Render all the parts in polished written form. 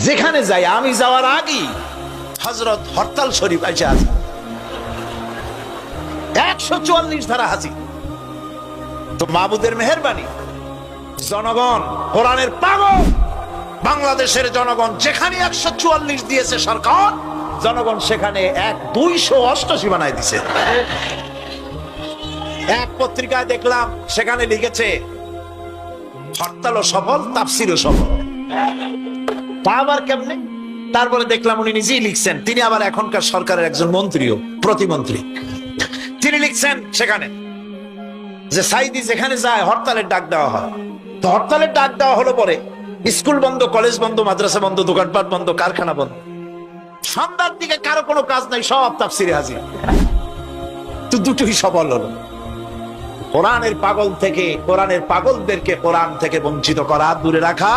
যেখানে যাই, আমি যাওয়ার আগেই হযরত হরতাল শরীফ আইসা আছে 144 ধারা হাজির। তো মাবুদের মেহেরবানি, জনগণ কোরআনের পাগল। বাংলাদেশের জনগণ যেখানে 144 দিয়েছে সরকার, জনগণ সেখানে 288 বানায় দিছে। এক পত্রিকায় দেখলাম সেখানে লিখেছে হরতালও সফল, তাফসিরও সফল। তা আবার কেমনে? তারপরে দেখলাম উনি নিজেই লিখছেন, তিনি আবার এখনকার সরকারের একজন মন্ত্রীও, প্রতিমন্ত্রী। তিনি লিখছেন সেখানে যে সাইদি যেখানে যায় হরতালের ডাক দেওয়া হয়। তো হরতালের ডাক দেওয়া হলো পরে স্কুল বন্ধ, কলেজ বন্ধ, মাদ্রাসা বন্ধ, দোকানপাট বন্ধ, কারখানা বন্ধ। সন্ধ্যার দিকে কারো কোনো কাজ নাই, সব তাফসিরে হাজির। তো দুটোই সফল হলো। কোরআনের পাগল থেকে, কোরআনের পাগলদেরকে কোরআন থেকে বঞ্চিত করা, দূরে রাখা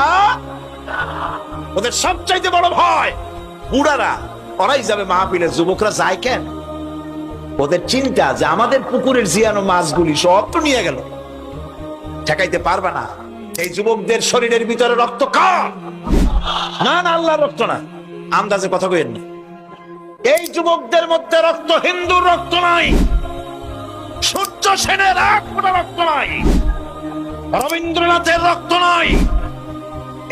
ওদের সবচাইতে বড় ভয়। বুড়ারা ওরাই যাবে মাহফিলে, যুবকরা যায় কেন? ওদের চিন্তা যে আমাদের পুকুরের জিয়ানো মাছগুলি সব তো নিয়ে গেল, ঠেকাইতে পারবে না। এই যুবকদের শরীরের ভিতরে রক্ত কার? না না, আল্লাহর রক্ত না, আন্দাজে কথা কইেন না। এই যুবকদের মধ্যে রক্ত হিন্দুর রক্ত নাই, সূর্য সেনের এক ফোঁটা রক্ত নাই, রবীন্দ্রনাথের রক্ত নাই।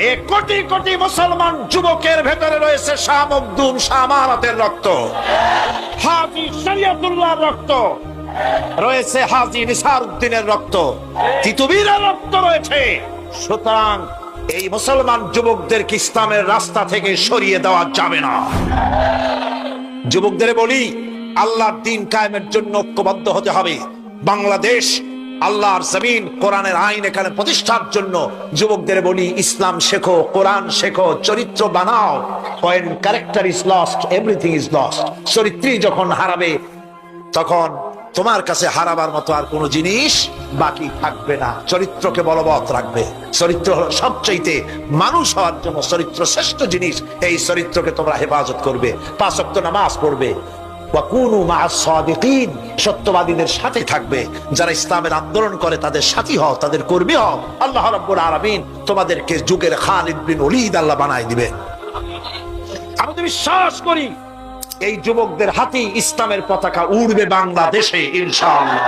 এ কোটি কোটি মুসলমান যুবকের ভেতরে রয়েছে শাহ মখদুম, শাহ আমানতের রক্ত, হাজী শরিয়তুল্লাহর রক্ত রয়েছে, হাজী নিসারউদ্দিনের রক্ত, তিতুমীরের রক্ত রয়েছে। সুতরাং এই মুসলমান যুবকদেরকে ইসলামের রাস্তা থেকে সরিয়ে দেওয়া যাবে না। যুবকদের বলি, আল্লাহর দ্বীন কায়েমের জন্য ঐক্যবদ্ধ হতে হবে। বাংলাদেশ আল্লাহর জমিন, কোরআনের আইন এখানে প্রতিষ্ঠার জন্য যুবকদের বলি, ইসলাম শেখো, কোরআন শেখো, চরিত্র বানাও। When character is lost, everything is lost. চরিত্রী যখন হারাবে, তখন তোমার কাছে হারাবার মতো আর কোনো জিনিস বাকি থাকবে না। চরিত্রকে বলবৎ রাখবে। চরিত্র হলো সবচাইতে, মানুষ হওয়ার জন্য চরিত্র শ্রেষ্ঠ জিনিস। এই চরিত্রকে তোমরা হেফাজত করবে, 5 ওয়াক্ত নামাজ পড়বে, ওয়াকুনু মা'আস সাদিকিন, সত্যবাদীদের সাথে থাকবে। যারা ইসলামের আন্দোলন করে তাদের সাথী হও, তাদের কর্মী হও। আল্লাহ রাব্বুল আলামিন তোমাদেরকে যুগের খালিদ বিন ওলীদ আল্লাহ বানায় দিবে। আমি তো বিশ্বাস করি এই যুবকদের হাতে ইসলামের পতাকা উড়বে বাংলাদেশে ইনশাআল্লাহ।